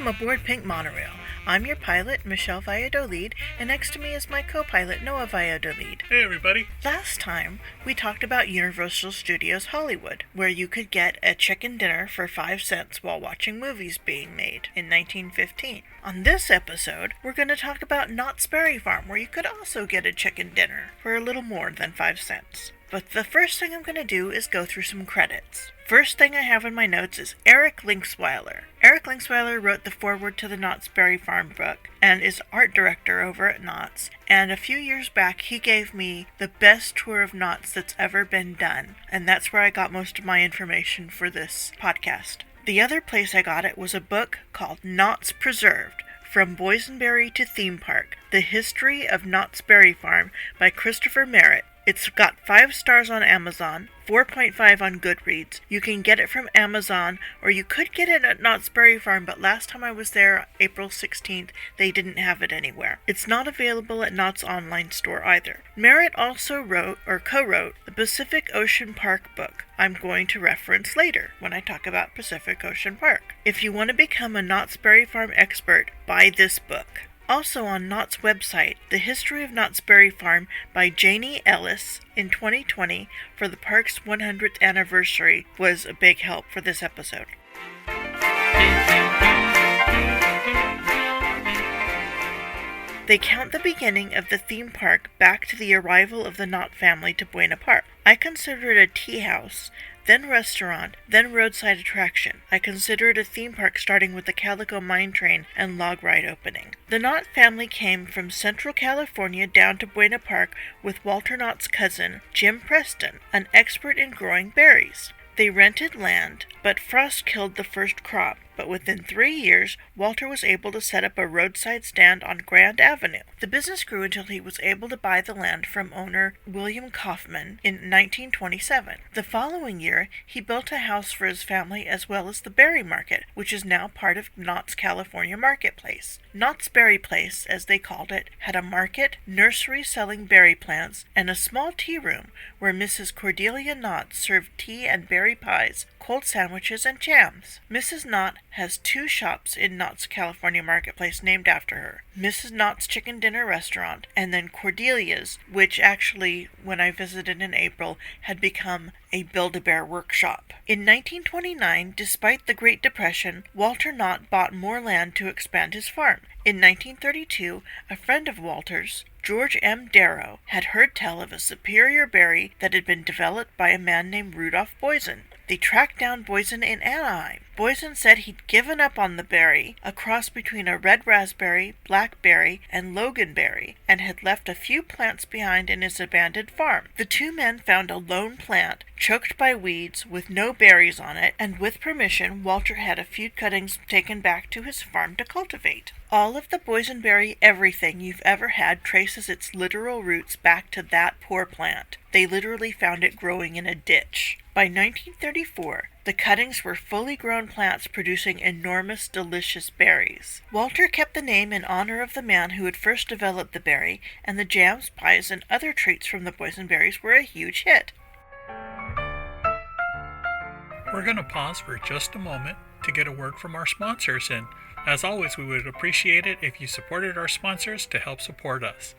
aboard Pink Monorail. I'm your pilot, Michelle Valladolid, and next to me is my co-pilot, Noe Valladolid. Hey everybody. Last time, we talked about Universal Studios Hollywood, where you could get a chicken dinner for 5 cents while watching movies being made in 1915. On this episode, we're going to talk about Knott's Berry Farm, where you could also get a chicken dinner for a little more than 5 cents. But the first thing I'm going to do is go through some credits. First thing I have in my notes is Eric Linksweiler. Eric Linksweiler wrote the foreword to the Knott's Berry Farm book and is art director over at Knott's. And a few years back, he gave me the best tour of Knott's that's ever been done. And that's where I got most of my information for this podcast. The other place I got it was a book called Knott's Preserved, From Boysenberry to Theme Park, The History of Knott's Berry Farm by Christopher Merritt. It's got 5 stars on Amazon, 4.5 on Goodreads. You can get it from Amazon, or you could get it at Knott's Berry Farm, but last time I was there, April 16th, they didn't have it anywhere. It's not available at Knott's online store either. Merritt also co-wrote the Pacific Ocean Park book I'm going to reference later when I talk about Pacific Ocean Park. If you want to become a Knott's Berry Farm expert, buy this book. Also on Knott's website, The History of Knott's Berry Farm by Janie Ellis in 2020 for the park's 100th anniversary was a big help for this episode. They count the beginning of the theme park back to the arrival of the Knott family to Buena Park. I consider it a tea house, then restaurant, then roadside attraction. I consider it a theme park starting with the Calico Mine Train and log ride opening. The Knott family came from Central California down to Buena Park with Walter Knott's cousin, Jim Preston, an expert in growing berries. They rented land, but frost killed the first crop. But within 3 years, Walter was able to set up a roadside stand on Grand Avenue. The business grew until he was able to buy the land from owner William Kaufman in 1927. The following year, he built a house for his family as well as the berry market, which is now part of Knott's California Marketplace. Knott's Berry Place, as they called it, had a market, nursery selling berry plants, and a small tea room where Mrs. Cordelia Knott served tea and berry pies, cold sandwiches, and jams. Mrs. Knott has 2 shops in Knott's California Marketplace named after her. Mrs. Knott's Chicken Dinner Restaurant, and then Cordelia's, which actually, when I visited in April, had become a Build-A-Bear workshop. In 1929, despite the Great Depression, Walter Knott bought more land to expand his farm. In 1932, a friend of Walter's, George M. Darrow, had heard tell of a superior berry that had been developed by a man named Rudolph Boysen. They tracked down Boysen in Anaheim. Boysen said he'd given up on the berry, a cross between a red raspberry, blackberry, and loganberry, and had left a few plants behind in his abandoned farm. The 2 men found a lone plant, choked by weeds, with no berries on it, and with permission, Walter had a few cuttings taken back to his farm to cultivate. All of the boysenberry everything you've ever had traces its literal roots back to that poor plant. They literally found it growing in a ditch. By 1934, the cuttings were fully grown plants producing enormous, delicious berries. Walter kept the name in honor of the man who had first developed the berry, and the jams, pies, and other treats from the boysenberries were a huge hit. We're going to pause for just a moment to get a word from our sponsors, and as always, we would appreciate it if you supported our sponsors to help support us.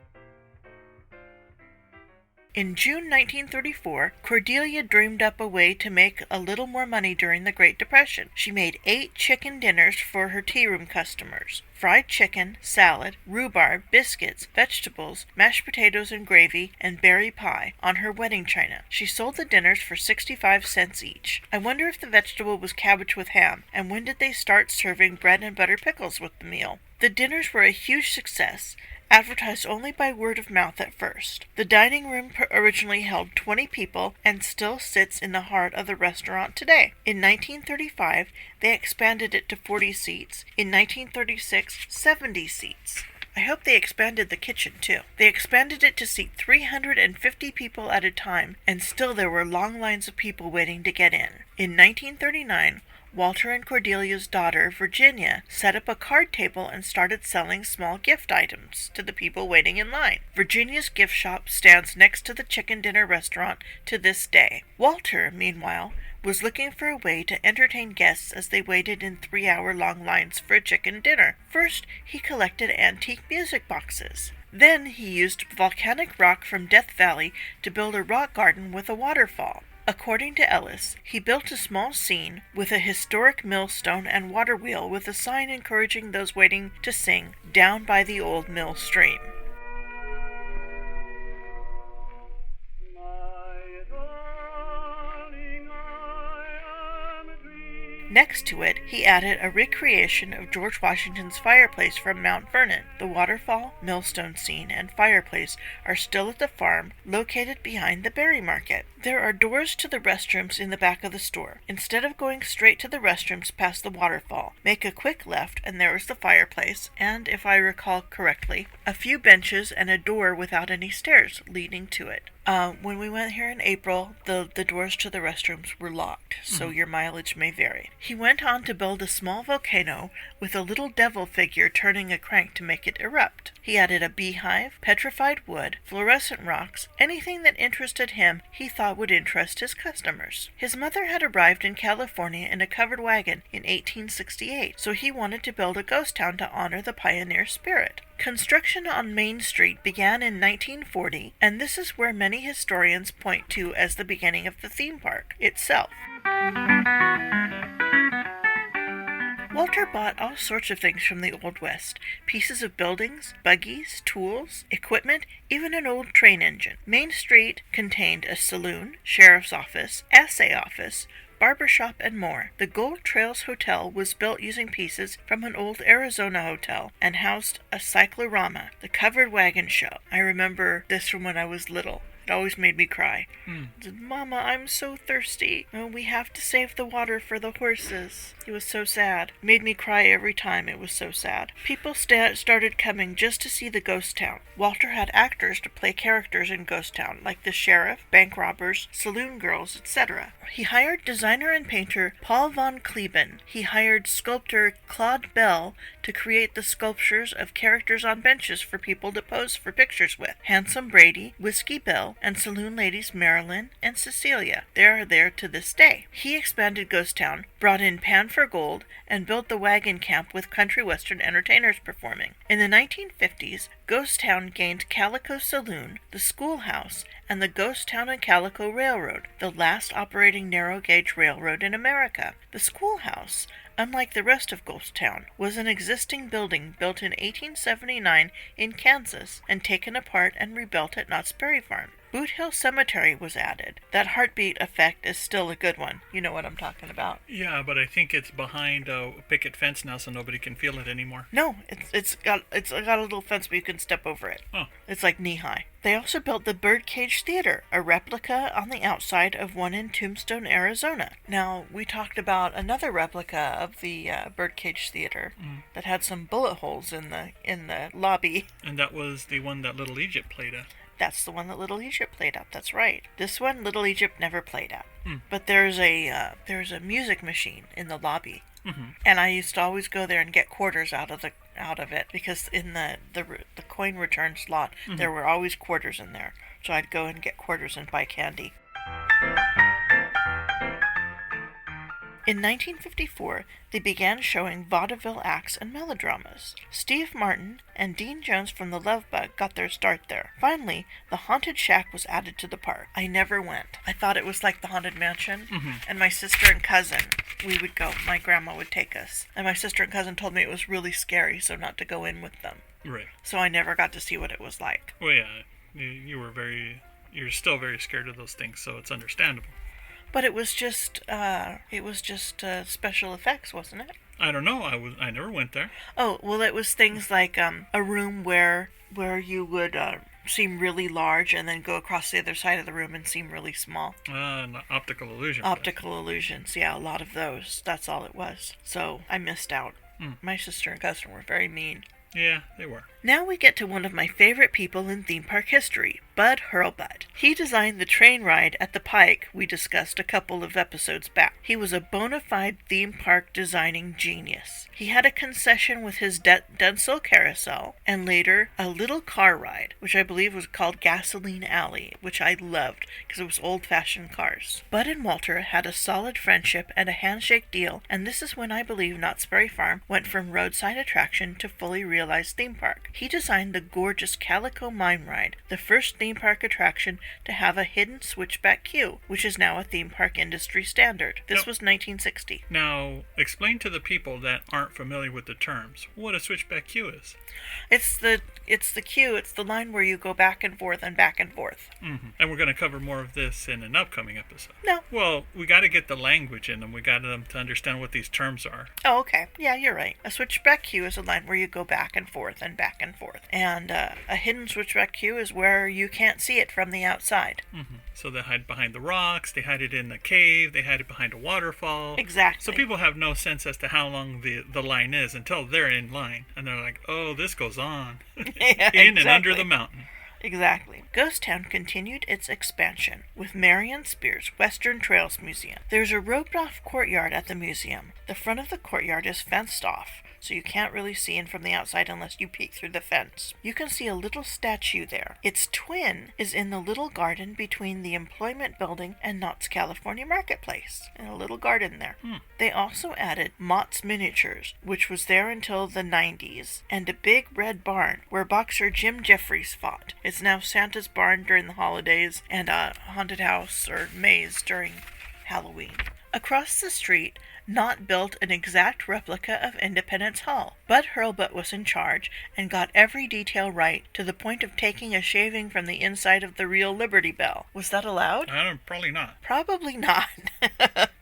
In June 1934, Cordelia dreamed up a way to make a little more money during the Great Depression. She made 8 chicken dinners for her tea room customers. Fried chicken, salad, rhubarb, biscuits, vegetables, mashed potatoes and gravy, and berry pie on her wedding china. She sold the dinners for 65 cents each. I wonder if the vegetable was cabbage with ham, and when did they start serving bread and butter pickles with the meal? The dinners were a huge success, advertised only by word of mouth at first. The dining room originally held 20 people and still sits in the heart of the restaurant today. In 1935, they expanded it to 40 seats. In 1936, 70 seats. I hope they expanded the kitchen too. They expanded it to seat 350 people at a time, and still there were long lines of people waiting to get in. In 1939, Walter and Cordelia's daughter, Virginia, set up a card table and started selling small gift items to the people waiting in line. Virginia's gift shop stands next to the chicken dinner restaurant to this day. Walter, meanwhile, was looking for a way to entertain guests as they waited in 3-hour-long lines for a chicken dinner. First, he collected antique music boxes. Then he used volcanic rock from Death Valley to build a rock garden with a waterfall. According to Ellis, he built a small scene with a historic millstone and water wheel with a sign encouraging those waiting to sing down by the old mill stream. Next to it, he added a recreation of George Washington's fireplace from Mount Vernon. The waterfall, millstone scene, and fireplace are still at the farm, located behind the berry market. There are doors to the restrooms in the back of the store. Instead of going straight to the restrooms past the waterfall, make a quick left and there is the fireplace, and, if I recall correctly, a few benches and a door without any stairs leading to it. When we went here in April, the doors to the restrooms were locked, so your mileage may vary. He went on to build a small volcano with a little devil figure turning a crank to make it erupt. He added a beehive, petrified wood, fluorescent rocks, anything that interested him he thought would interest his customers. His mother had arrived in California in a covered wagon in 1868, so he wanted to build a ghost town to honor the pioneer spirit. Construction on Main Street began in 1940, and this is where many historians point to as the beginning of the theme park itself. Walter bought all sorts of things from the Old West. Pieces of buildings, buggies, tools, equipment, even an old train engine. Main Street contained a saloon, sheriff's office, assay office, barbershop, and more. The Gold Trails Hotel was built using pieces from an old Arizona hotel and housed a cyclorama, the covered wagon show. I remember this from when I was little. It always made me cry. Mama, I'm so thirsty. Oh, we have to save the water for the horses. It was so sad. It made me cry every time. It was so sad. People started coming just to see the ghost town. Walter had actors to play characters in Ghost Town, like the sheriff, bank robbers, saloon girls, etc. He hired designer and painter Paul von Kleben. He hired sculptor Claude Bell to create the sculptures of characters on benches for people to pose for pictures with. Handsome Brady, Whiskey Bell, and saloon ladies Marilyn and Cecilia. They are there to this day. He expanded Ghost Town, brought in Pan for Gold, and built the wagon camp with country western entertainers performing. In the 1950s, Ghost Town gained Calico Saloon, the schoolhouse, and the Ghost Town and Calico Railroad, the last operating narrow-gauge railroad in America. The schoolhouse, unlike the rest of Ghost Town, was an existing building built in 1879 in Kansas and taken apart and rebuilt at Knott's Berry Farm. Boot Hill Cemetery was added. That heartbeat effect is still a good one. You know what I'm talking about. Yeah, but I think it's behind a picket fence now, so nobody can feel it anymore. No, it's got a little fence, but you can step over it. Oh. It's like knee-high. They also built the Birdcage Theater, a replica on the outside of one in Tombstone, Arizona. Now, we talked about another replica of the Birdcage Theater that had some bullet holes in the lobby. And that was the one that Little Egypt played at. That's the one that Little Egypt played at. That's right. This one, Little Egypt never played at. But there's a music machine in the lobby, and I used to always go there and get quarters out of it because in the coin return slot there were always quarters in there. So I'd go and get quarters and buy candy. In 1954, they began showing vaudeville acts and melodramas. Steve Martin and Dean Jones from the Love Bug got their start there. Finally, the Haunted Shack was added to the park. I never went. I thought it was like the Haunted Mansion, and my sister and cousin, we would go. My grandma would take us. And my sister and cousin told me it was really scary, so not to go in with them. Right. So I never got to see what it was like. Well, yeah, you're still very scared of those things, so it's understandable. But it was just special effects, wasn't it? I don't know. I never went there. Oh, well, it was things like a room where you would seem really large and then go across the other side of the room and seem really small. Optical illusion. Optical illusions, yeah, a lot of those. That's all it was. So I missed out. My sister and cousin were very mean. Yeah, they were. Now we get to one of my favorite people in theme park history, Bud Hurlbut. He designed the train ride at the Pike we discussed a couple of episodes back. He was a bona fide theme park designing genius. He had a concession with his Denso Carousel, and later a little car ride, which I believe was called Gasoline Alley, which I loved because it was old-fashioned cars. Bud and Walter had a solid friendship and a handshake deal, and this is when I believe Knott's Berry Farm went from roadside attraction to fully realized theme park. He designed the gorgeous Calico Mine Ride, the first theme park attraction to have a hidden switchback queue, which is now a theme park industry standard. This was 1960. Now, explain to the people that aren't familiar with the terms what a switchback queue is. It's the queue. It's the line where you go back and forth and back and forth. Mm-hmm. And we're going to cover more of this in an upcoming episode. No. Well, we got to get the language in them. We got them to understand what these terms are. Oh, okay. Yeah, you're right. A switchback queue is a line where you go back and forth and back and forth. And a hidden switchback queue is where you can't see it from the outside. Mm-hmm. So they hide behind the rocks, they hide it in the cave, they hide it behind a waterfall. Exactly. So people have no sense as to how long the line is until they're in line. And they're like, oh, this goes on. Yeah, in exactly. and under the mountain. Exactly. Ghost Town continued its expansion with Marion Spears Western Trails Museum. There's a roped-off courtyard at the museum. The front of the courtyard is fenced off, so you can't really see in from the outside unless you peek through the fence. You can see a little statue there. Its twin is in the little garden between the Employment Building and Knott's California Marketplace, in a little garden there. They also added Mott's Miniatures, which was there until the 90s, and a big red barn where boxer Jim Jeffries fought. It's now Santa's barn during the holidays and a haunted house or maze during Halloween. Across the street, Knott built an exact replica of Independence Hall. Bud Hurlbut was in charge and got every detail right to the point of taking a shaving from the inside of the real Liberty Bell. Was that allowed? Probably not. Probably not.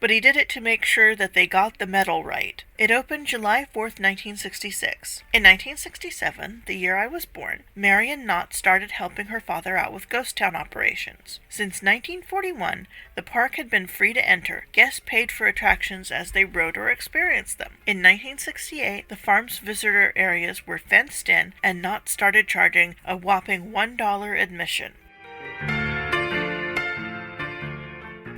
But he did it to make sure that they got the metal right. It opened July 4th, 1966. In 1967, the year I was born, Marion Knott started helping her father out with ghost town operations. Since 1941, the park had been free to enter. Guests paid for attractions as they rode or experienced them. In 1968, the farm's visitor areas were fenced in, and Knott started charging a whopping $1 admission.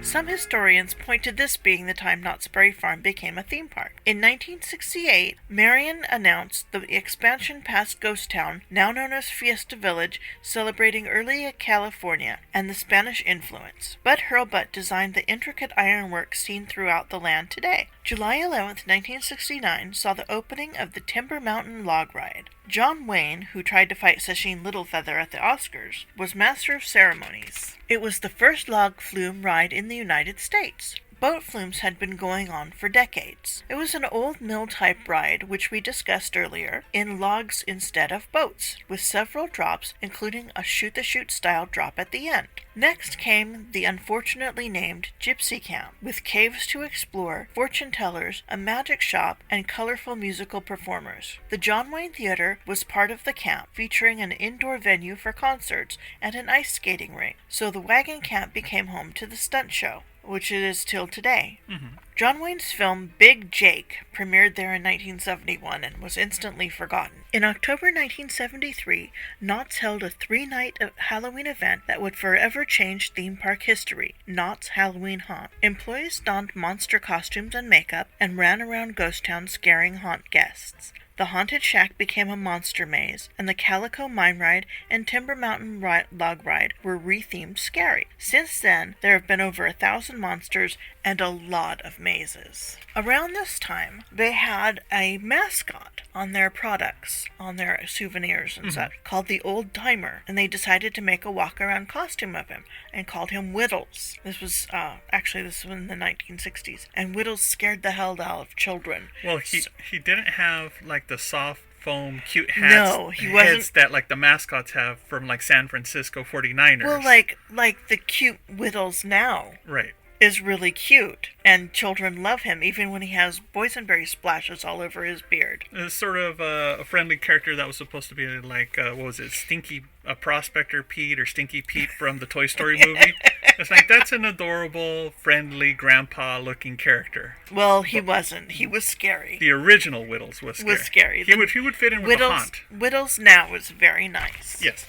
Some historians point to this being the time Knott's Berry Farm became a theme park. In 1968, Marion announced the expansion past Ghost Town, now known as Fiesta Village, celebrating early California and the Spanish influence. Bud Hurlbut designed the intricate ironwork seen throughout the land today. July 11th, 1969 saw the opening of the Timber Mountain Log Ride. John Wayne, who tried to fight Sacheen Littlefeather at the Oscars, was master of ceremonies. It was the first log flume ride in the United States. Boat flumes had been going on for decades. It was an old mill-type ride, which we discussed earlier, in logs instead of boats, with several drops, including a shoot-the-chute style drop at the end. Next came the unfortunately named Gypsy Camp, with caves to explore, fortune tellers, a magic shop, and colorful musical performers. The John Wayne Theater was part of the camp, featuring an indoor venue for concerts and an ice skating rink, so the wagon camp became home to the stunt show, which it is till today. Mm-hmm. John Wayne's film Big Jake premiered there in 1971 and was instantly forgotten. In October 1973, Knott's held a 3-night Halloween event that would forever change theme park history, Knott's Halloween Haunt. Employees donned monster costumes and makeup and ran around Ghost Town scaring haunt guests. The Haunted Shack became a monster maze, and the Calico Mine Ride and Timber Mountain Log Ride were rethemed scary. Since then, there have been over 1,000 monsters and a lot of mazes. Around this time, they had a mascot on their products, on their souvenirs and such, called the Old Timer, and they decided to make a walk-around costume of him and called him Whittles. This was in the 1960s, and Whittles scared the hell out of children. Well, he didn't have like the soft foam cute hats, no, he wasn't, heads that like the mascots have from like San Francisco 49ers. Well, like the cute Whittles now. Right. is really cute, and children love him, even when he has boysenberry splashes all over his beard. It's sort of a friendly character that was supposed to be like, what was it, Stinky Prospector Pete or Stinky Pete from the Toy Story movie. It's like, that's an adorable, friendly, grandpa-looking character. Well, he wasn't. He was scary. The original Whittles was scary. He would fit in with the haunt. Whittles now is very nice. Yes.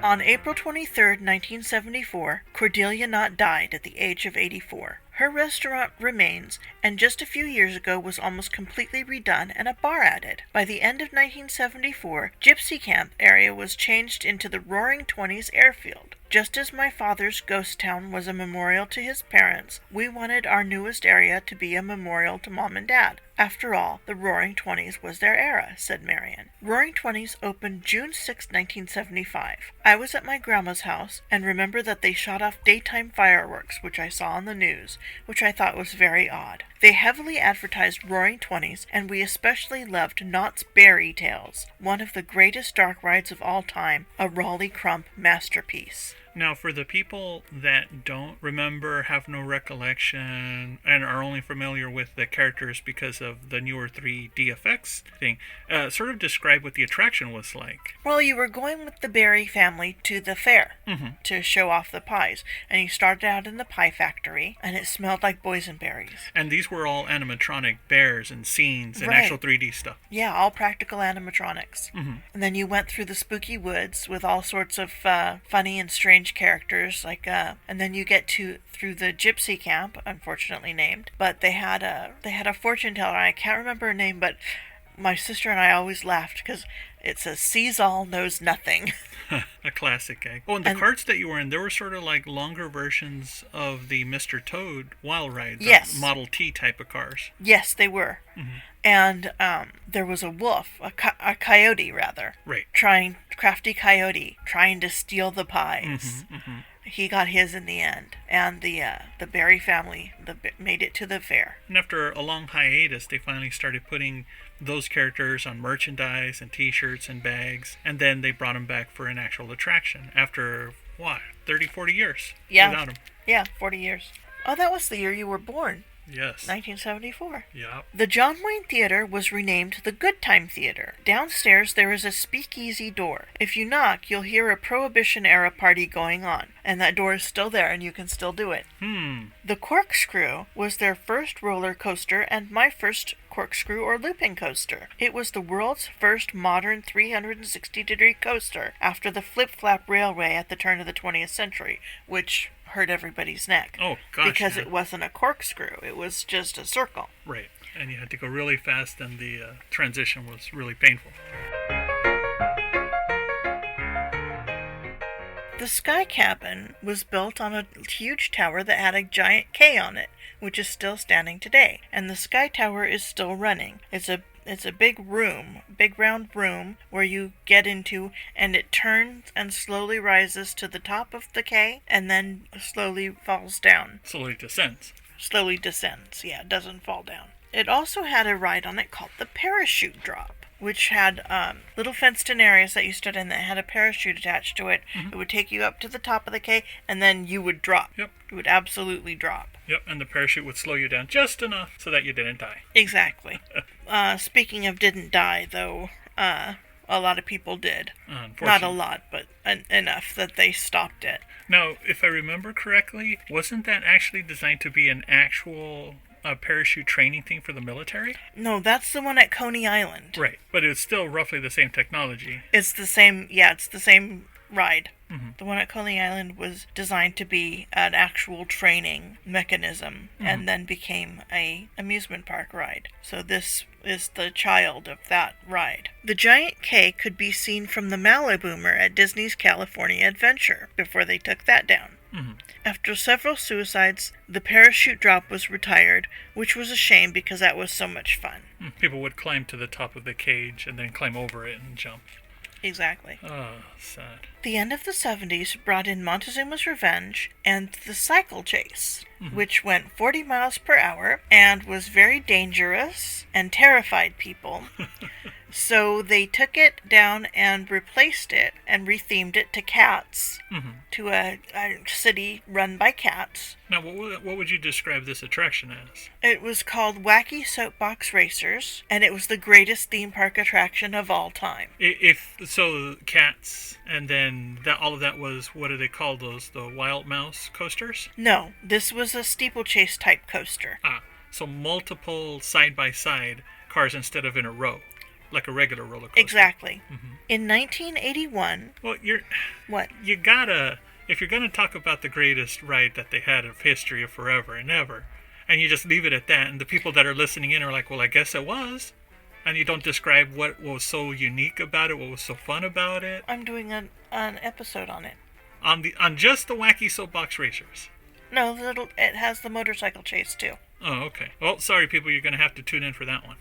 On April 23, 1974, Cordelia Knott died at the age of 84. Her restaurant remains, and just a few years ago was almost completely redone and a bar added. By the end of 1974, Gypsy Camp area was changed into the Roaring Twenties airfield. Just as my father's ghost town was a memorial to his parents, we wanted our newest area to be a memorial to Mom and Dad. After all, the Roaring Twenties was their era, said Marion. Roaring Twenties opened June 6, 1975. I was at my grandma's house and remember that they shot off daytime fireworks, which I saw on the news, which I thought was very odd. They heavily advertised Roaring Twenties, and we especially loved Knott's Berry Tales, one of the greatest dark rides of all time, a Raleigh Crump masterpiece. Now, for the people that don't remember, have no recollection, and are only familiar with the characters because of the newer 3D effects thing, sort of describe what the attraction was like. Well, you were going with the Berry family to the fair to show off the pies, and you started out in the pie factory, and it smelled like boysenberries. And these were all animatronic bears and scenes and actual 3D stuff. Yeah, all practical animatronics. And then you went through the spooky woods with all sorts of funny and strange characters, and then you get through the Gypsy Camp, unfortunately named, but they had a fortune teller. I can't remember her name, but my sister and I always laughed because it says "sees all, knows nothing." A classic gag. Oh, and the carts that you were in, they were sort of like longer versions of the Mr. Toad Wild Ride, the Model T type of cars. Yes, they were. And there was a wolf, a coyote rather, right? Crafty coyote, trying to steal the pies. He got his in the end, and the Berry family made it to the fair. And after a long hiatus, they finally started putting those characters on merchandise and T-shirts and bags, and then they brought them back for an actual attraction after, 30, 40 years without them. Yeah, 40 years. Oh, that was the year you were born. Yes. 1974. Yeah. The John Wayne Theater was renamed the Good Time Theater. Downstairs there is a speakeasy door. If you knock, you'll hear a Prohibition-era party going on, and that door is still there and you can still do it. The Corkscrew was their first roller coaster and my first corkscrew or looping coaster. It was the world's first modern 360-degree coaster after the flip-flap railway at the turn of the 20th century, which hurt everybody's neck. Oh, gosh. Because it wasn't a corkscrew. It was just a circle. Right. And you had to go really fast, and the transition was really painful. The Sky Cabin was built on a huge tower that had a giant K on it, which is still standing today. And the Sky Tower is still running. It's a big round room where you get into, and it turns and slowly rises to the top of the K and then slowly falls down. Slowly descends. Yeah, it doesn't fall down. It also had a ride on it called the Parachute Drop, which had little fenced-in areas that you stood in that had a parachute attached to it. It would take you up to the top of the K, and then you would drop. Yep. You would absolutely drop. Yep, and the parachute would slow you down just enough so that you didn't die. Exactly. Speaking of didn't die, though, a lot of people did. Not a lot, but enough that they stopped it. Now, if I remember correctly, wasn't that actually designed to be an actual parachute training thing for the military? No, that's the one at Coney Island. Right, but it's still roughly the same technology. It's the same ride. The one at Coney Island was designed to be an actual training mechanism and then became a amusement park ride. So this is the child of that ride. The giant K could be seen from the Maliboomer at Disney's California Adventure before they took that down. After several suicides, the parachute drop was retired, which was a shame because that was so much fun. People would climb to the top of the cage and then climb over it and jump. Exactly. Oh, sad. The end of the 70s brought in Montezuma's Revenge and the Cycle Chase, which went 40 miles per hour and was very dangerous and terrified people. So they took it down and replaced it and rethemed it to cats, to a city run by cats. Now, what would you describe this attraction as? It was called Wacky Soapbox Racers, and it was the greatest theme park attraction of all time. If so, cats, and then all of that was, what do they call those? The Wild Mouse coasters? No, this was a steeplechase type coaster. So multiple side-by-side cars instead of in a row, like a regular roller coaster. Exactly. In 1981... Well, What? You gotta... If you're gonna talk about the greatest ride that they had of history of forever and ever, and you just leave it at that, and the people that are listening in are like, well, I guess it was, and you don't describe what was so unique about it, what was so fun about it. I'm doing an episode on it. On just the Wacky Soapbox Racers. No, it has the motorcycle chase too. Oh, okay. Well, sorry people, you're gonna have to tune in for that one.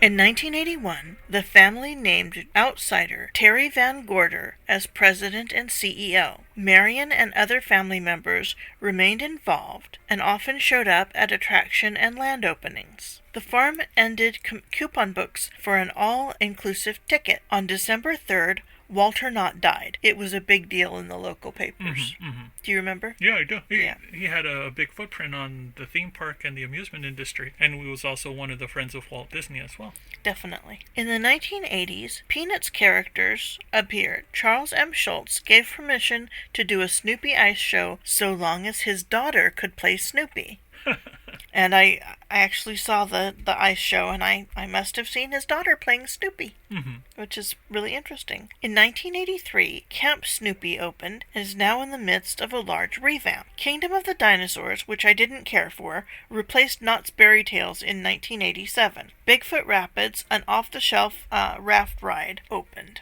In 1981, the family named outsider Terry Van Gorder as president and CEO. Marion and other family members remained involved and often showed up at attraction and land openings. The farm ended coupon books for an all-inclusive ticket. On December 3rd, Walter Knott died. It was a big deal in the local papers. Do you remember? Yeah, I do. He had a big footprint on the theme park and the amusement industry, and he was also one of the friends of Walt Disney as well. Definitely. In the 1980s, Peanuts characters appeared. Charles M. Schulz gave permission to do a Snoopy ice show so long as his daughter could play Snoopy. And I actually saw the ice show, and I must have seen his daughter playing Snoopy, which is really interesting. In 1983, Camp Snoopy opened and is now in the midst of a large revamp. Kingdom of the Dinosaurs, which I didn't care for, replaced Knott's Berry Tales in 1987. Bigfoot Rapids, an off-the-shelf raft ride, opened.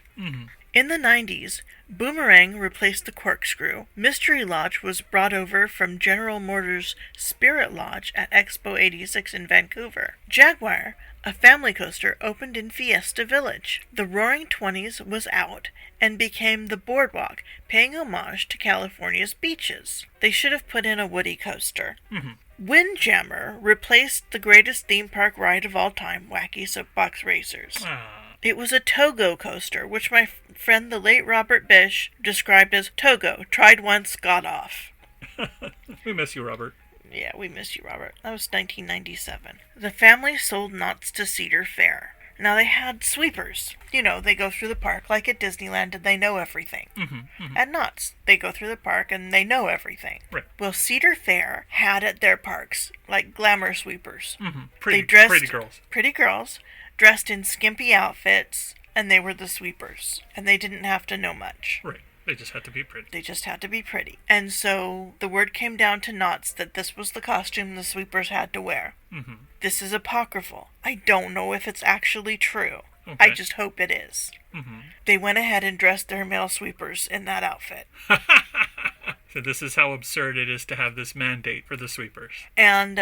In the 90s, Boomerang replaced the Corkscrew. Mystery Lodge was brought over from General Motors' Spirit Lodge at Expo 86 in Vancouver. Jaguar, a family coaster, opened in Fiesta Village. The Roaring Twenties was out and became the Boardwalk, paying homage to California's beaches. They should have put in a Woody coaster. Windjammer replaced the greatest theme park ride of all time, Wacky Soapbox Racers. It was a Togo coaster, which my friend the late Robert Bish described as Togo, tried once, got off. We miss you, Robert. Yeah, we miss you, Robert. That was 1997. The family sold Knott's to Cedar Fair. Now, they had sweepers. You know, they go through the park like at Disneyland and they know everything. At Knott's, they go through the park and they know everything. Right. Well, Cedar Fair had at their parks, like glamour sweepers. Pretty girls. Pretty girls, dressed in skimpy outfits, and they were the sweepers. And they didn't have to know much. Right. They just had to be pretty. They just had to be pretty. And so the word came down to Knott's that this was the costume the sweepers had to wear. This is apocryphal. I don't know if it's actually true. Okay. I just hope it is. They went ahead and dressed their male sweepers in that outfit. So this is how absurd it is to have this mandate for the sweepers. And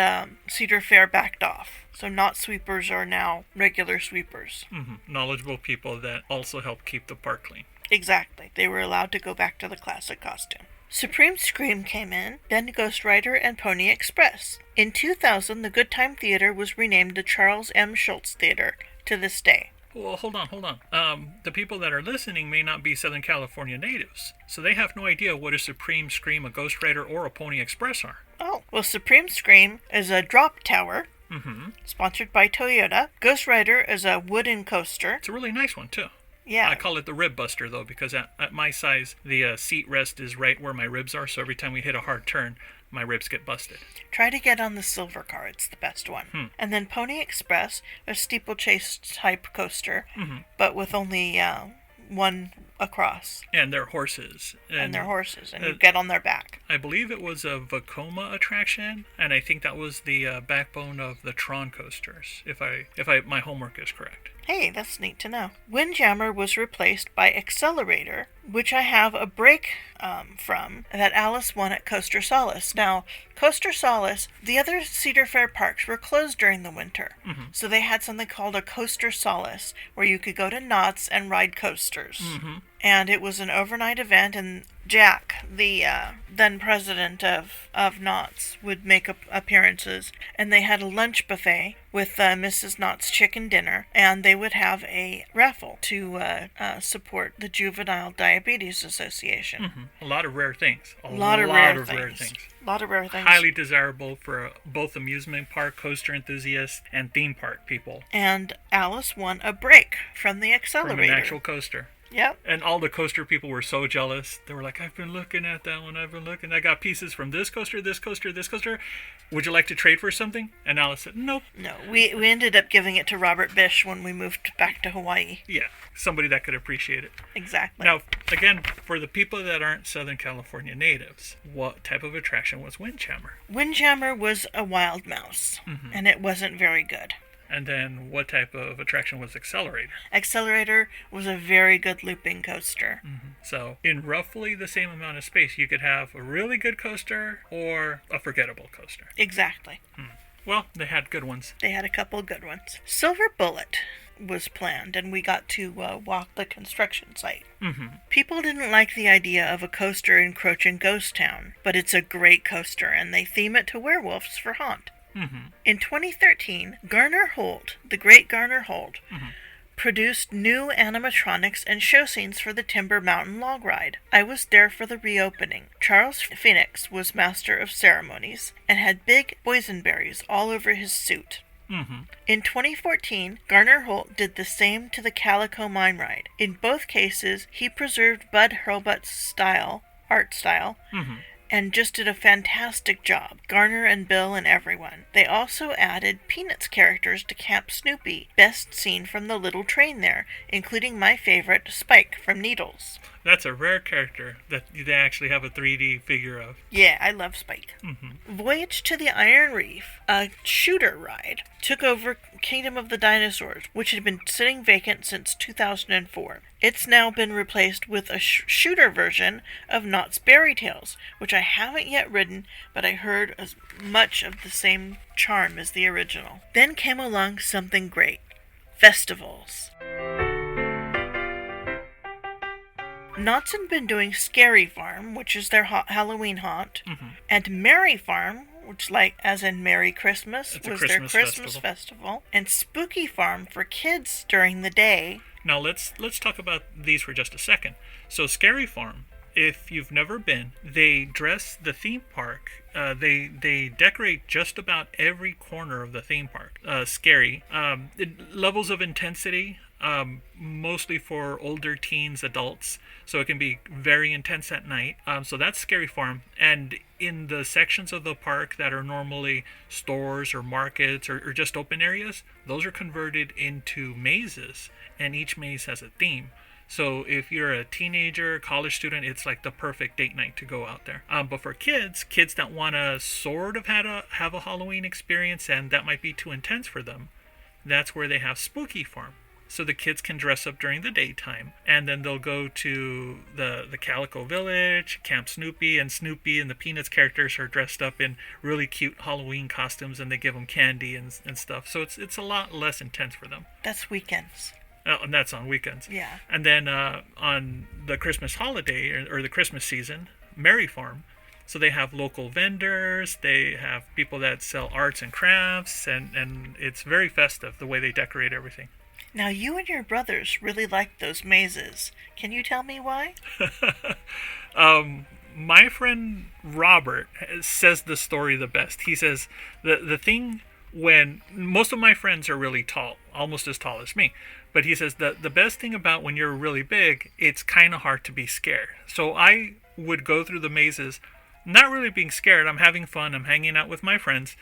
Cedar Fair backed off. So Knott sweepers are now regular sweepers. Knowledgeable people that also help keep the park clean. Exactly. They were allowed to go back to the classic costume. Supreme Scream came in, then Ghost Rider and Pony Express. In 2000, the Good Time Theater was renamed the Charles M. Schulz Theater to this day. Well, hold on. The people that are listening may not be Southern California natives, so they have no idea what a Supreme Scream, a Ghost Rider, or a Pony Express are. Oh, well, Supreme Scream is a drop tower, sponsored by Toyota. Ghost Rider is a wooden coaster. It's a really nice one, too. Yeah. I call it the Rib Buster, though, because at my size, the seat rest is right where my ribs are, so every time we hit a hard turn, my ribs get busted. Try to get on the silver car. It's the best one. And then Pony Express, a steeplechase type coaster, but with only one across. And their horses. And you get on their back. I believe it was a Vekoma attraction, and I think that was the backbone of the Tron coasters, if my homework is correct. Hey, that's neat to know. Windjammer was replaced by Accelerator, which I have a break from that Alice won at Coaster Solace. Now, Coaster Solace, the other Cedar Fair parks were closed during the winter. So they had something called a Coaster Solace, where you could go to Knott's and ride coasters. And it was an overnight event, and Jack, the then president of Knott's, would make appearances, and they had a lunch buffet with Mrs. Knott's chicken dinner, and they would have a raffle to support the Juvenile Diabetes Association. Mm-hmm. A lot of rare things. A lot of rare things. A lot of rare things. Highly desirable for both amusement park coaster enthusiasts and theme park people. And Alice won a break from the accelerator. From an actual coaster. Yep. And all the coaster people were so jealous. They were like, I've been looking at that one. I got pieces from this coaster, this coaster, this coaster. Would you like to trade for something? And Alice said, nope. No, we ended up giving it to Robert Bish when we moved back to Hawaii. Yeah, somebody that could appreciate it. Exactly. Now, again, for the people that aren't Southern California natives, what type of attraction was Windjammer? Windjammer was a wild mouse, and it wasn't very good. And then what type of attraction was Accelerator? Accelerator was a very good looping coaster. So in roughly the same amount of space, you could have a really good coaster or a forgettable coaster. Exactly. Well, they had good ones. They had a couple good ones. Silver Bullet was planned, and we got to walk the construction site. People didn't like the idea of a coaster encroaching Ghost Town, but it's a great coaster, and they theme it to werewolves for Haunt. In 2013, Garner Holt, the great Garner Holt, produced new animatronics and show scenes for the Timber Mountain log ride. I was there for the reopening. Charles Phoenix was master of ceremonies and had big boysenberries all over his suit. In 2014, Garner Holt did the same to the Calico Mine Ride. In both cases, he preserved Bud Hurlbut's art style, and just did a fantastic job, Garner and Bill and everyone. They also added Peanuts characters to Camp Snoopy, best seen from the little train there, including my favorite, Spike from Needles. That's a rare character that they actually have a 3D figure of. Yeah, I love Spike. Voyage to the Iron Reef, a shooter ride, took over Kingdom of the Dinosaurs, which had been sitting vacant since 2004. It's now been replaced with a shooter version of Knott's Berry Tales, which I haven't yet ridden, but I heard as much of the same charm as the original. Then came along something great. Festivals. Knott's had been doing Scary Farm, which is their Halloween haunt, and Merry Farm, which, like, as in Merry Christmas, was their Christmas festival, and Spooky Farm for kids during the day. Now let's talk about these for just a second. So Scary Farm, if you've never been, they dress the theme park. They decorate just about every corner of the theme park. Scary. Levels of intensity. Mostly for older teens, adults, so it can be very intense at night. So that's Scary Farm. And in the sections of the park that are normally stores or markets or just open areas, those are converted into mazes, and each maze has a theme. So if you're a teenager, college student, it's like the perfect date night to go out there. But for kids that want to sort of have a Halloween experience and that might be too intense for them, that's where they have Spooky Farm. So the kids can dress up during the daytime, and then they'll go to the Calico Village, Camp Snoopy, and Snoopy and the Peanuts characters are dressed up in really cute Halloween costumes, and they give them candy and stuff. So it's a lot less intense for them. That's weekends. And that's on weekends. Yeah. And then on the Christmas holiday or the Christmas season, Merry Farm. So they have local vendors, they have people that sell arts and crafts, and it's very festive the way they decorate everything. Now, you and your brothers really like those mazes. Can you tell me why? My friend Robert says the story the best. He says the thing when most of my friends are really tall, almost as tall as me. But he says that the best thing about when you're really big, it's kind of hard to be scared. So I would go through the mazes, not really being scared. I'm having fun. I'm hanging out with my friends.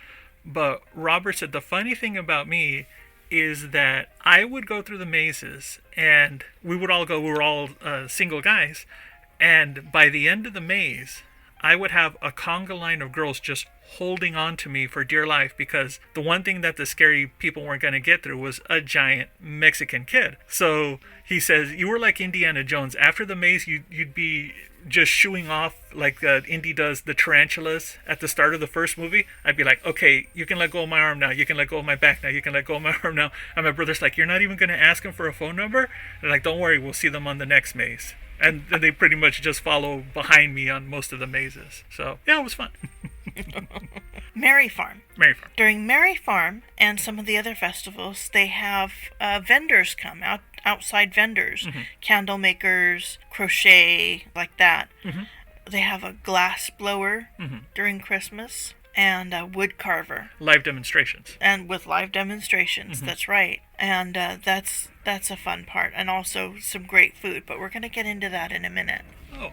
But Robert said the funny thing about me is that I would go through the mazes and we were all single guys, and by the end of the maze I would have a conga line of girls just holding on to me for dear life, because the one thing that the scary people weren't going to get through was a giant Mexican kid. So he says you were like Indiana Jones. After the maze you'd be just shooing off like Indy does the tarantulas at the start of the first movie. I'd be like, okay, you can let go of my arm now, you can let go of my back now, you can let go of my arm now. And my brother's like, you're not even going to ask him for a phone number? They're like, don't worry, we'll see them on the next maze. And they pretty much just follow behind me on most of the mazes. So, yeah, it was fun. Merry Farm. Merry Farm. During Merry Farm and some of the other festivals, they have vendors come out, outside vendors, candle makers, crochet, like that. They have a glass blower during Christmas and a wood carver. Live demonstrations. And with live demonstrations, that's right. And that's a fun part. And also some great food, but we're going to get into that in a minute. Oh.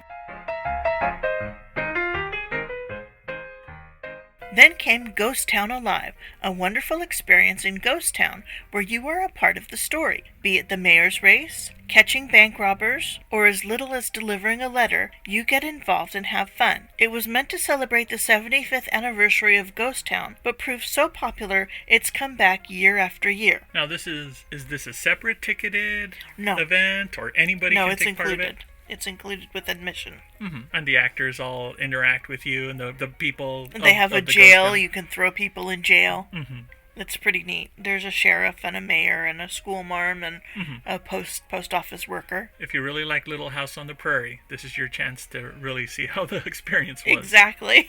Then came Ghost Town Alive, a wonderful experience in Ghost Town where you are a part of the story, be it the mayor's race, catching bank robbers, or as little as delivering a letter. You get involved and have fun. It was meant to celebrate the 75th anniversary of Ghost Town, but proved so popular it's come back year after year. Now is this a separate ticketed No. event, or anybody No, can it's take part of it? included. It's included with admission. And the actors all interact with you, and the people. They have a jail. You can throw people in jail. It's pretty neat. There's a sheriff and a mayor and a schoolmarm and a post office worker. If you really like Little House on the Prairie, this is your chance to really see how the experience was. Exactly.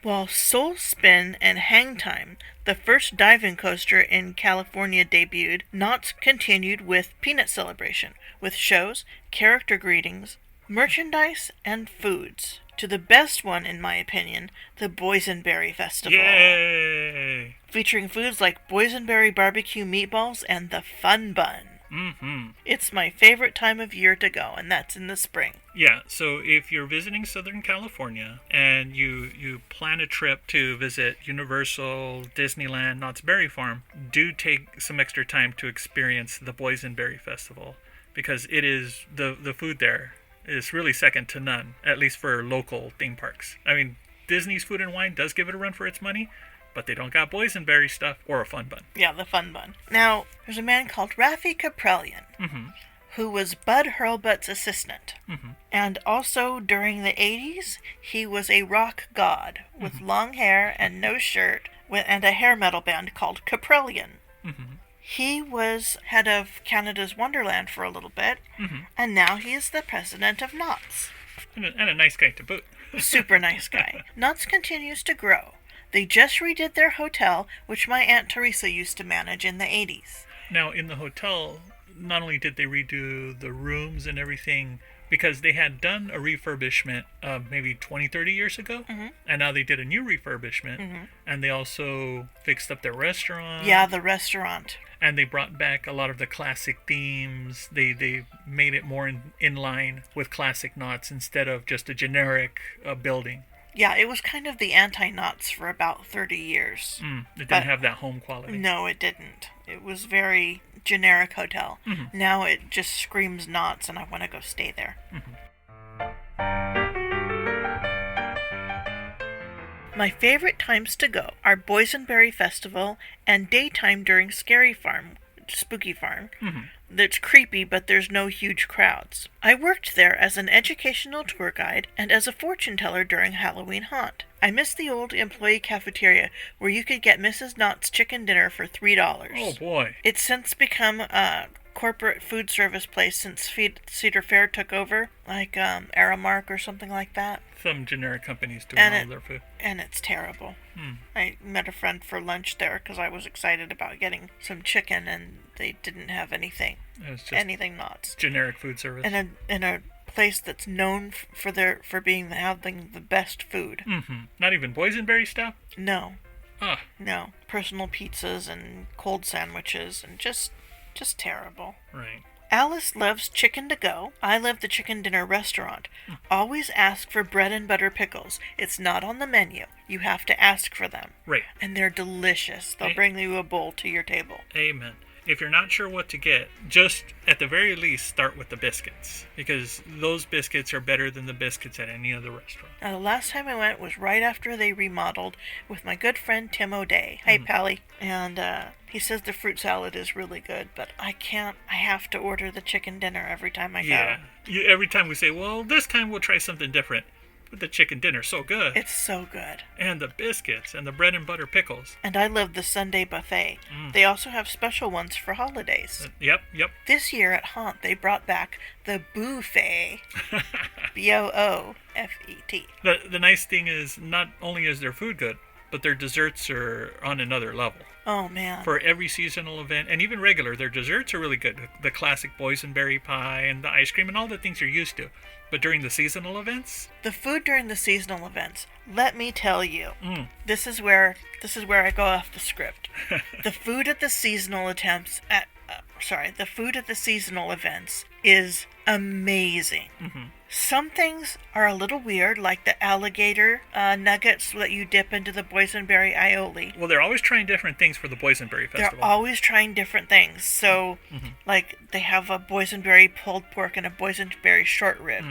While Soul Spin and Hang Time, the first diving coaster in California, debuted, Knott's continued with Peanut Celebration, with shows, character greetings, merchandise, and foods. To the best one, in my opinion, the Boysenberry Festival. Yay! Featuring foods like boysenberry barbecue meatballs and the Fun Bun. It's my favorite time of year to go, and that's in the spring. Yeah, so if you're visiting Southern California and you plan a trip to visit Universal, Disneyland, Knott's Berry Farm, do take some extra time to experience the Boysenberry Festival, because it is the food there is really second to none, at least for local theme parks. I mean, Disney's Food and Wine does give it a run for its money, but they don't got boysenberry stuff or a Fun Bun. Yeah, the Fun Bun. Now, there's a man called Raffi Caprellian, who was Bud Hurlbut's assistant. And also, during the 80s, he was a rock god with long hair and no shirt and a hair metal band called Caprellian. He was head of Canada's Wonderland for a little bit, and now he is the president of Knott's. And a nice guy to boot. Super nice guy. Knott's continues to grow. They just redid their hotel, which my Aunt Teresa used to manage in the 80s. Now, in the hotel, not only did they redo the rooms and everything, because they had done a refurbishment maybe 20, 30 years ago, and now they did a new refurbishment, and they also fixed up their restaurant. Yeah, the restaurant. And they brought back a lot of the classic themes. They made it more in line with classic Knott's instead of just a generic building. Yeah, it was kind of the anti-Knott's for about 30 years. It didn't have that home quality. No, it didn't. It was very generic hotel. Now it just screams Knott's, and I want to go stay there. My favorite times to go are Boysenberry Festival and daytime during Spooky Farm. That's creepy, but there's no huge crowds. I worked there as an educational tour guide and as a fortune teller during Halloween Haunt. I miss the old employee cafeteria where you could get Mrs. Knott's chicken dinner for $3. Oh boy. It's since become a corporate food service place since Cedar Fair took over, like Aramark or something like that. Some generic companies doing all their food. And it's terrible. I met a friend for lunch there because I was excited about getting some chicken, and they didn't have anything. It's just anything Knott's. Generic food service. In a place that's known for having the best food. Not even boysenberry stuff? No. Ah. No. Personal pizzas and cold sandwiches and just terrible. Right. Alice loves chicken to go. I love the chicken dinner restaurant. Always ask for bread and butter pickles. It's not on the menu. You have to ask for them. Right. And they're delicious. They'll bring you a bowl to your table. Amen. If you're not sure what to get, just at the very least start with the biscuits, because those biscuits are better than the biscuits at any other restaurant. Now, the last time I went was right after they remodeled with my good friend Tim O'Day. Hey, Pally. And he says the fruit salad is really good, but I can't. I have to order the chicken dinner every time I go. Yeah. Every time we say, well, this time we'll try something different. But the chicken dinner's so good. It's so good. And the biscuits and the bread and butter pickles. And I love the Sunday buffet. They also have special ones for holidays. Yep. This year at Haunt, they brought back the buffet. Boofet. The nice thing is, not only is their food good, but their desserts are on another level. Oh, man. For every seasonal event, and even regular, their desserts are really good. The classic boysenberry pie and the ice cream and all the things you're used to. But during the seasonal events? The food during the seasonal events, let me tell you, this is where I go off the script. The food at the seasonal the food at the seasonal events is amazing. Some things are a little weird, like the alligator nuggets that you dip into the boysenberry aioli. Well, they're always trying different things for the Boysenberry Festival. They're always trying different things. So, like, they have a boysenberry pulled pork and a boysenberry short rib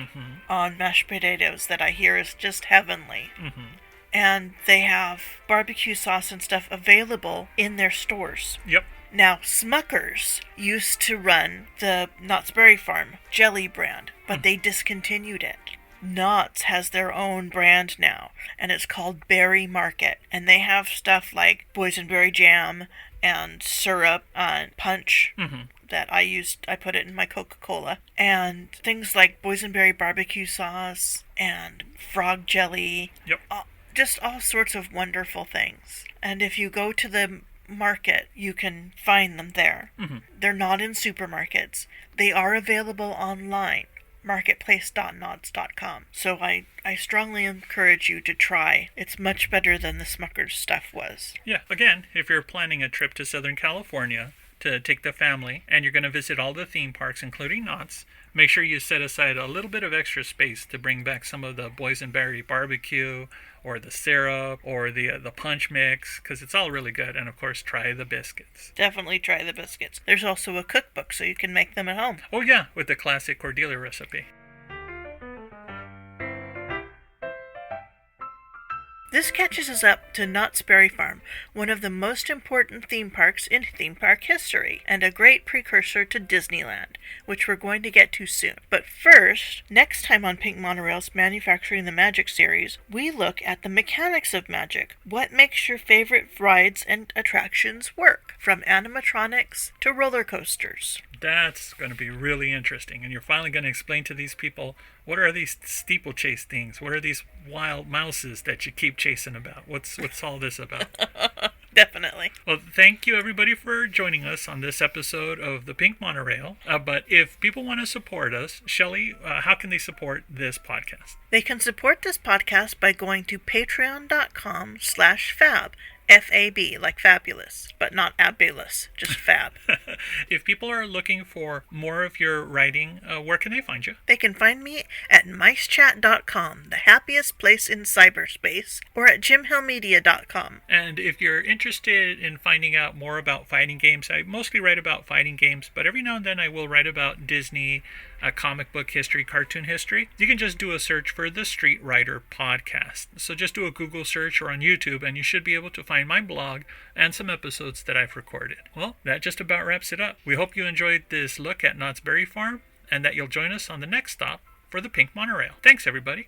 on mashed potatoes that I hear is just heavenly. And they have barbecue sauce and stuff available in their stores. Yep. Now, Smuckers used to run the Knott's Berry Farm jelly brand, but they discontinued it. Knott's has their own brand now, and it's called Berry Market. And they have stuff like boysenberry jam and syrup and punch that I put it in my Coca-Cola. And things like boysenberry barbecue sauce and frog jelly. Yep. Just all sorts of wonderful things. And if you go to the market, you can find them there. They're not in supermarkets. They are available online, marketplace.knotts.com. So I strongly encourage you to try. It's much better than the Smucker's stuff was. Yeah, again, if you're planning a trip to Southern California to take the family and you're going to visit all the theme parks, including Knott's, make sure you set aside a little bit of extra space to bring back some of the boysenberry barbecue or the syrup or the punch mix, because it's all really good. And of course, try the biscuits. Definitely try the biscuits. There's also a cookbook so you can make them at home. Oh yeah, with the classic Cordelia recipe. This catches us up to Knott's Berry Farm, one of the most important theme parks in theme park history, and a great precursor to Disneyland, which we're going to get to soon. But first, next time on Pink Monorail's Manufacturing the Magic series, we look at the mechanics of magic. What makes your favorite rides and attractions work, from animatronics to roller coasters? That's going to be really interesting, and you're finally going to explain to these people, what are these steeplechase things? What are these wild mouses that you keep chasing about? What's all this about? Definitely. Well, thank you everybody for joining us on this episode of the Pink Monorail. But if people want to support us, Shelly, how can they support this podcast? They can support this podcast by going to patreon.com/fab. F-A-B, like fabulous, but not abulous, just fab. If people are looking for more of your writing, where can they find you? They can find me at micechat.com, the happiest place in cyberspace, or at jimhillmedia.com. And if you're interested in finding out more about fighting games, I mostly write about fighting games, but every now and then I will write about Disney, comic book history, cartoon history. You can just do a search for the Street Writer Podcast. So just do a Google search or on YouTube, and you should be able to find my blog and some episodes that I've recorded. Well, that just about wraps it up. We hope you enjoyed this look at Knott's Berry Farm, and that you'll join us on the next stop for the Pink Monorail. Thanks, everybody.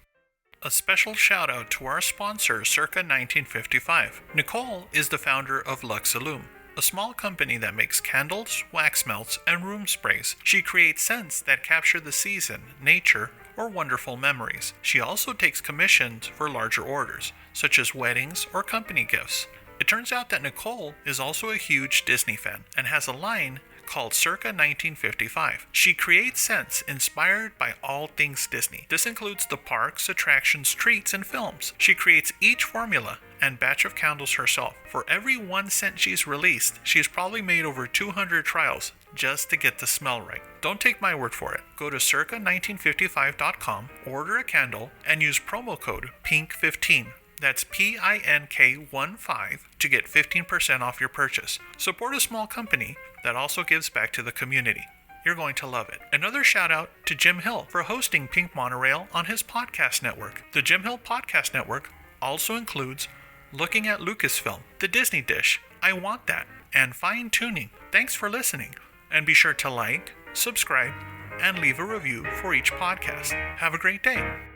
A special shout out to our sponsor, Circa 1955. Nicole is the founder of Luxillume, a small company that makes candles, wax melts, and room sprays. She creates scents that capture the season, nature, or wonderful memories. She also takes commissions for larger orders, such as weddings or company gifts. It turns out that Nicole is also a huge Disney fan and has a line called Circa 1955. She creates scents inspired by all things Disney. This includes the parks, attractions, treats, and films. She creates each formula and batch of candles herself. For every one scent she's released, she's probably made over 200 trials just to get the smell right. Don't take my word for it. Go to circa1955.com, order a candle, and use promo code PINK15. That's PINK15 to get 15% off your purchase. Support a small company that also gives back to the community. You're going to love it. Another shout out to Jim Hill for hosting Pink Monorail on his podcast network. The Jim Hill Podcast Network also includes Looking at Lucasfilm, The Disney Dish, I Want That, and Fine Tuning. Thanks for listening, and be sure to like, subscribe, and leave a review for each podcast. Have a great day.